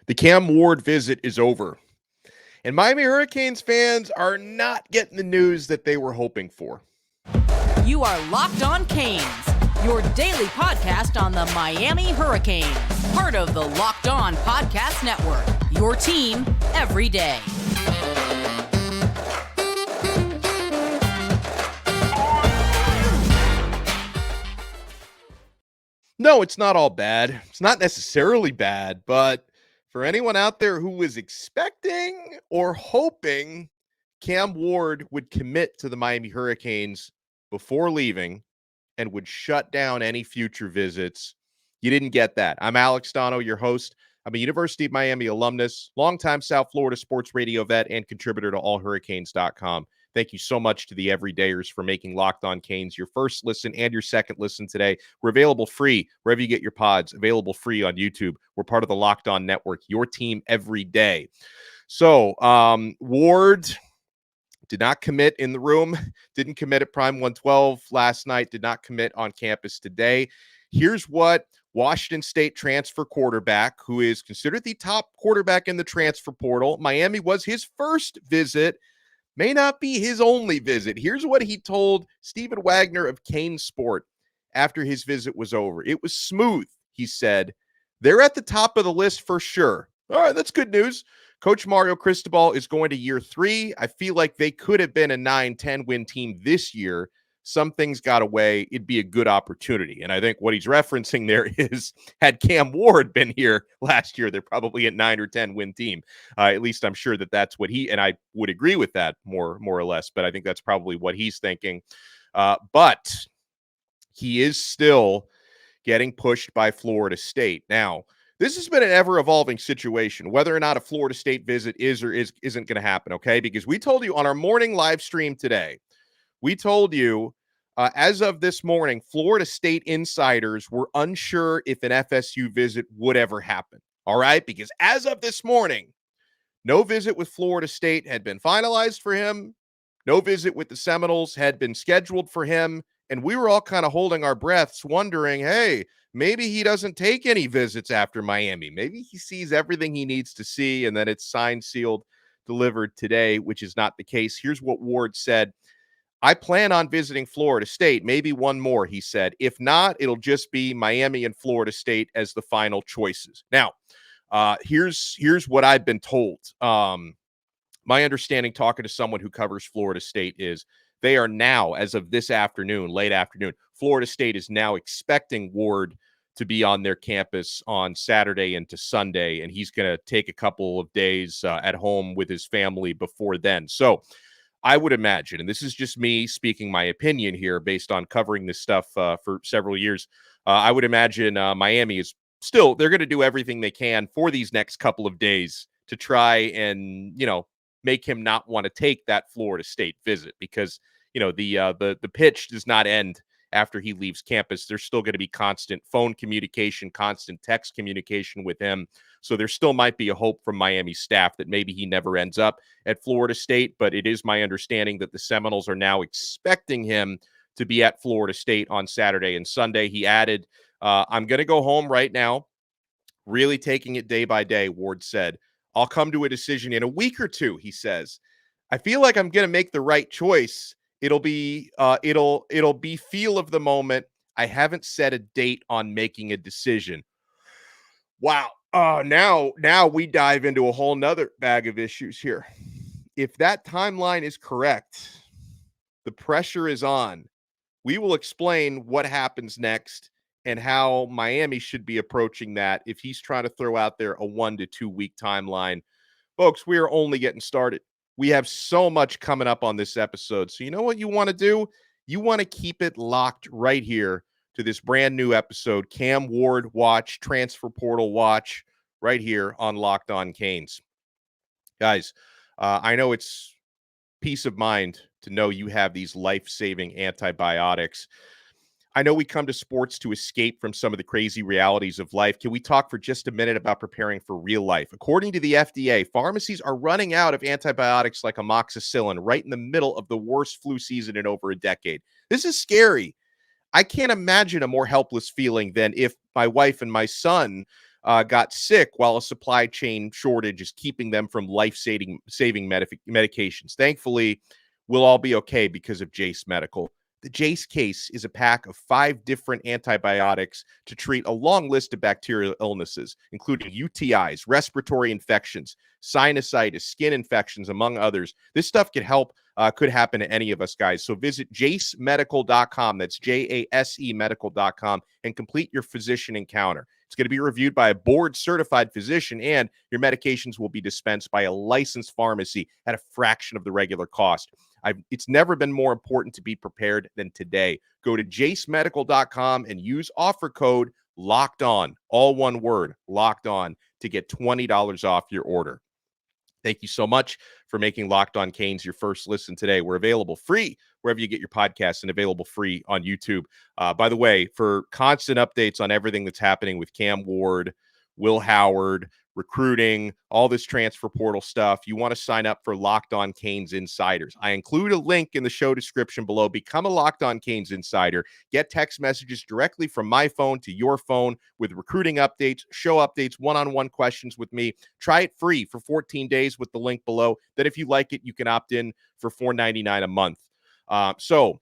The Cam Ward visit is over, and Miami Hurricanes fans are not getting the news that they were hoping for. You are Locked On Canes, your daily podcast on the Miami Hurricanes, part of the Locked On Podcast Network, your team every day. No, it's not all bad. It's not necessarily bad, but for anyone out there who was expecting or hoping Cam Ward would commit to the Miami Hurricanes before leaving and would shut down any future visits, you didn't get that. I'm Alex Dono, your host. I'm a University of Miami alumnus, longtime South Florida sports radio vet, and contributor to allhurricanes.com. Thank you so much to the everydayers for making Locked On Canes your first listen and your second listen today. We're available free wherever you get your pods, available free on YouTube. We're part of the Locked On Network, your team every day. So, Ward did not commit in the room, didn't commit at Prime 112 last night, did not commit on campus today. Here's what Washington State transfer quarterback, who is considered the top quarterback in the transfer portal, Miami was his first visit, may not be his only visit. Here's what he told Stephen Wagner of Kane Sport after his visit was over. It was smooth, he said. They're at the top of the list for sure. All right, that's good news. Coach Mario Cristobal is going to year 3. I feel like they could have been a 9-10 win team this year. Some things got away. It'd be a good opportunity. And I think what he's referencing there is, had Cam Ward been here last year, they're probably a 9 or 10 win team. At least I'm sure that that's what he, and I would agree with that more or less, but I think that's probably what he's thinking. But he is still getting pushed by Florida State. Now, this has been an ever-evolving situation, whether or not a Florida State visit is or isn't going to happen, okay? Because we told you on our morning live stream today, we told you as of this morning, Florida State insiders were unsure if an FSU visit would ever happen, all right? Because as of this morning, no visit with Florida State had been finalized for him. No visit with the Seminoles had been scheduled for him. And we were all kind of holding our breaths, wondering, hey, maybe he doesn't take any visits after Miami. Maybe he sees everything he needs to see, and then it's signed, sealed, delivered today, which is not the case. Here's what Ward said. I plan on visiting Florida State, maybe one more, he said. If not, it'll just be Miami and Florida State as the final choices. Now, here's what I've been told. My understanding, talking to someone who covers Florida State, is they are now, as of this afternoon, late afternoon, Florida State is now expecting Ward to be on their campus on Saturday into Sunday, and he's going to take a couple of days at home with his family before then. So I would imagine, and this is just me speaking my opinion here based on covering this stuff for several years, I would imagine Miami is still, they're going to do everything they can for these next couple of days to try and, make him not want to take that Florida State visit, because, the pitch does not end after he leaves campus. There's still going to be constant phone communication, constant text communication with him. So there still might be a hope from Miami staff that maybe he never ends up at Florida State. But it is my understanding that the Seminoles are now expecting him to be at Florida State on Saturday and Sunday. He added, I'm going to go home right now, really taking it day by day, Ward said. I'll come to a decision in a week or two, he says. I feel like I'm going to make the right choice. It'll be feel of the moment. I haven't set a date on making a decision. Wow. Now we dive into a whole nother bag of issues here. If that timeline is correct, the pressure is on. We will explain what happens next and how Miami should be approaching that if he's trying to throw out there a 1 to 2 week timeline. Folks, we are only getting started. We have so much coming up on this episode. So you know what you want to do? You want to keep it locked right here to this brand new episode, Cam Ward Watch, Transfer Portal Watch, right here on Locked On Canes. Guys, I know it's peace of mind to know you have these life-saving antibiotics. I know we come to sports to escape from some of the crazy realities of life. Can we talk for just a minute about preparing for real life? According to the FDA, pharmacies are running out of antibiotics like amoxicillin right in the middle of the worst flu season in over a decade. This is scary. I can't imagine a more helpless feeling than if my wife and my son got sick while a supply chain shortage is keeping them from life-saving medications. Thankfully, we'll all be okay because of Jace Medical. The Jace case is a pack of 5 different antibiotics to treat a long list of bacterial illnesses, including UTIs, respiratory infections, sinusitis, skin infections, among others. This stuff could happen to any of us, guys. So visit jacemedical.com. That's JASE medical.com and complete your physician encounter. It's going to be reviewed by a board-certified physician, and your medications will be dispensed by a licensed pharmacy at a fraction of the regular cost. It's never been more important to be prepared than today. Go to jacemedical.com and use offer code LOCKEDON, all one word, locked on, to get $20 off your order. Thank you so much for making Locked On Canes your first listen today. We're available free wherever you get your podcasts and available free on YouTube. By the way, for constant updates on everything that's happening with Cam Ward, Will Howard, recruiting, all this transfer portal stuff, you want to sign up for Locked On Canes Insiders. I include a link in the show description below. Become a Locked On Canes Insider. Get text messages directly from my phone to your phone with recruiting updates, show updates, one-on-one questions with me. Try it free for 14 days with the link below. Then if you like it, you can opt in for $4.99 a month. So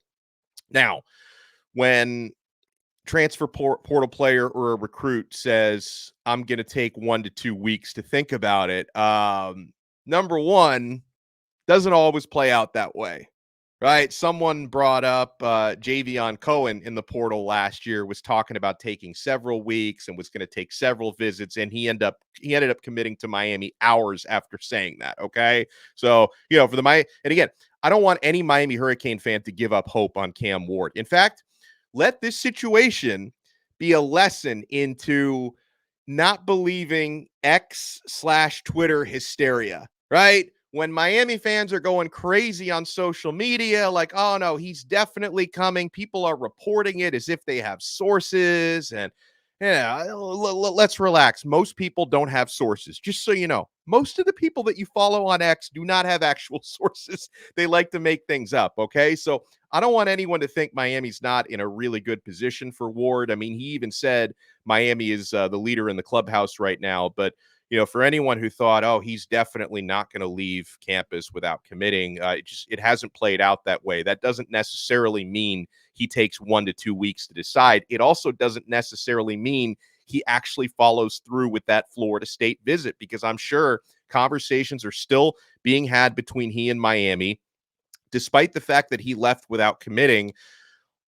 now, when transfer portal player or a recruit says, I'm going to take 1 to 2 weeks to think about it, number one, doesn't always play out that way, right? Someone brought up Javion Cohen in the portal last year, was talking about taking several weeks and was going to take several visits, and he ended up committing to Miami hours after saying that. Okay, so for and again, I don't want any Miami Hurricane fan to give up hope on Cam Ward. In fact, let this situation be a lesson into not believing X/Twitter hysteria, right? When Miami fans are going crazy on social media, like, oh no, he's definitely coming. People are reporting it as if they have sources, and let's relax. Most people don't have sources. Just so you know, most of the people that you follow on X do not have actual sources. They like to make things up. Okay. So I don't want anyone to think Miami's not in a really good position for Ward. I mean, he even said Miami is the leader in the clubhouse right now. But, for anyone who thought, oh, he's definitely not going to leave campus without committing, it hasn't played out that way. That doesn't necessarily mean he takes 1 to 2 weeks to decide. It also doesn't necessarily mean he actually follows through with that Florida State visit, because I'm sure conversations are still being had between he and Miami. Despite the fact that he left without committing,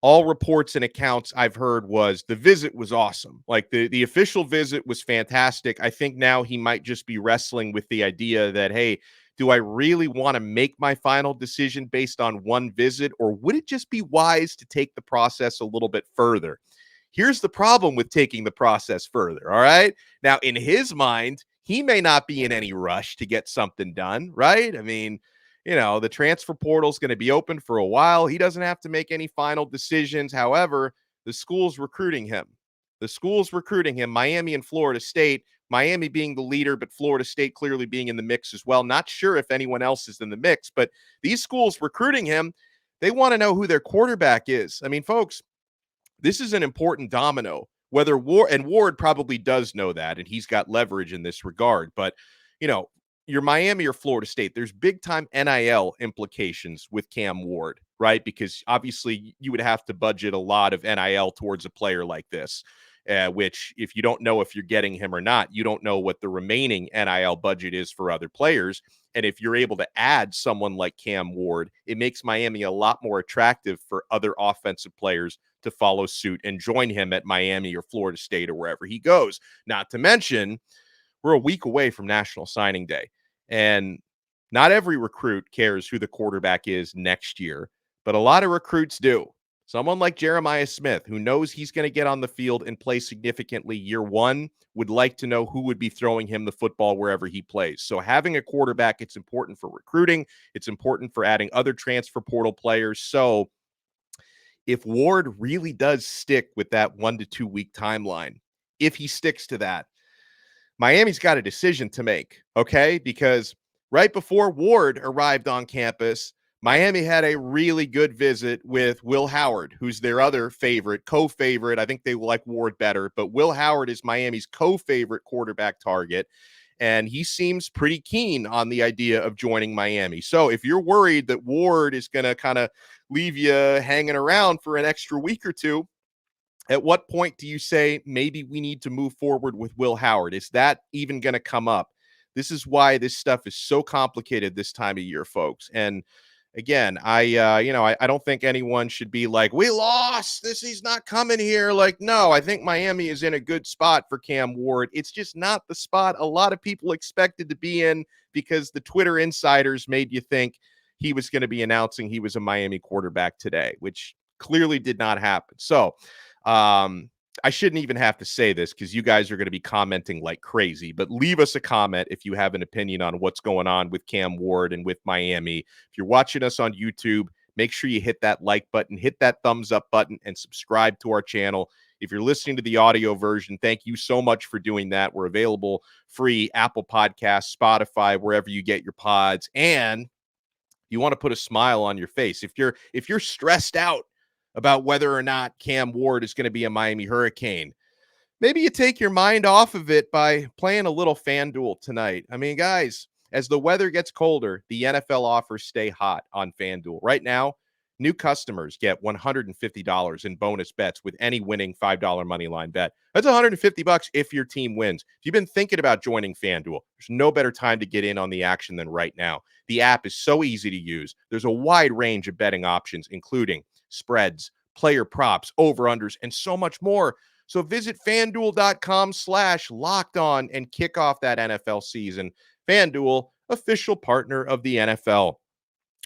all reports and accounts I've heard was the visit was awesome. Like the official visit was fantastic. I think now he might just be wrestling with the idea that, hey, do I really want to make my final decision based on one visit, or would it just be wise to take the process a little bit further? Here's the problem with taking the process further, all right? Now, in his mind, he may not be in any rush to get something done, right? I mean, the transfer portal is going to be open for a while. He doesn't have to make any final decisions. However, the school's recruiting him. Miami and Florida State. Miami being the leader, but Florida State clearly being in the mix as well. Not sure if anyone else is in the mix, but these schools recruiting him, they want to know who their quarterback is. I mean, folks, this is an important domino. Whether Ward probably does know that, and he's got leverage in this regard. But, you're Miami or Florida State, there's big time NIL implications with Cam Ward, right? Because obviously you would have to budget a lot of NIL towards a player like this, which if you don't know if you're getting him or not, you don't know what the remaining NIL budget is for other players. And if you're able to add someone like Cam Ward, it makes Miami a lot more attractive for other offensive players to follow suit and join him at Miami or Florida State or wherever he goes. Not to mention, we're a week away from National Signing Day. And not every recruit cares who the quarterback is next year, but a lot of recruits do. Someone like Jeremiah Smith, who knows he's going to get on the field and play significantly year one, would like to know who would be throwing him the football wherever he plays. So having a quarterback, it's important for recruiting. It's important for adding other transfer portal players. So if Ward really does stick with that 1 to 2 week timeline, if he sticks to that, Miami's got a decision to make, okay? Because right before Ward arrived on campus, Miami had a really good visit with Will Howard, who's their other favorite, co-favorite. I think they like Ward better, but Will Howard is Miami's co-favorite quarterback target, and he seems pretty keen on the idea of joining Miami. So if you're worried that Ward is going to kind of leave you hanging around for an extra week or two, at what point do you say maybe we need to move forward with Will Howard? Is that even going to come up? This is why this stuff is so complicated this time of year, folks. And again, I don't think anyone should be like, we lost this. He's not coming here. Like, no, I think Miami is in a good spot for Cam Ward. It's just not the spot a lot of people expected to be in because the Twitter insiders made you think he was going to be announcing he was a Miami quarterback today, which clearly did not happen. So, I shouldn't even have to say this because you guys are going to be commenting like crazy, but leave us a comment if you have an opinion on what's going on with Cam Ward and with Miami. If you're watching us on YouTube, make sure you hit that like button, hit that thumbs up button, and subscribe to our channel. If you're listening to the audio version, thank you so much for doing that. We're available free, Apple Podcasts, Spotify, wherever you get your pods. And you want to put a smile on your face. If you're stressed out about whether or not Cam Ward is going to be a Miami Hurricane, maybe you take your mind off of it by playing a little FanDuel tonight. I mean, guys, as the weather gets colder, the NFL offers stay hot on FanDuel. Right now, new customers get $150 in bonus bets with any winning $5 money line bet. That's $150 if your team wins. If you've been thinking about joining FanDuel, there's no better time to get in on the action than right now. The app is so easy to use. There's a wide range of betting options, including spreads, player props, over-unders, and so much more. So visit FanDuel.com/lockedon and kick off that NFL season. FanDuel, official partner of the NFL.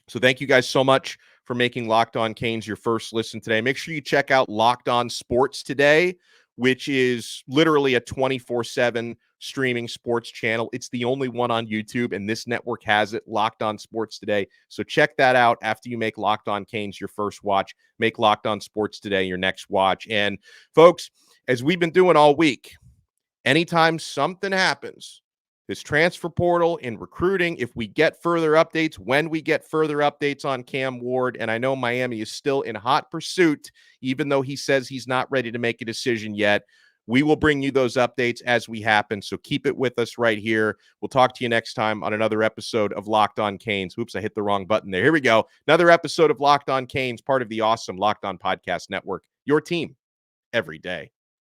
So thank you guys so much for making Locked On Canes your first listen today. Make sure you check out Locked On Sports today, which is literally a 24/7 streaming sports channel. It's the only one on YouTube, and this network has it, Locked On Sports Today. So check that out after you make Locked On Canes your first watch. Make Locked On Sports Today your next watch. And folks, as we've been doing all week, anytime something happens, this transfer portal in recruiting, if we get further updates, when we get further updates on Cam Ward, and I know Miami is still in hot pursuit, even though he says he's not ready to make a decision yet, we will bring you those updates as we happen. So keep it with us right here. We'll talk to you next time on another episode of Locked On Canes. Oops, I hit the wrong button there. Here we go. Another episode of Locked On Canes, part of the awesome Locked On Podcast Network. Your team every day.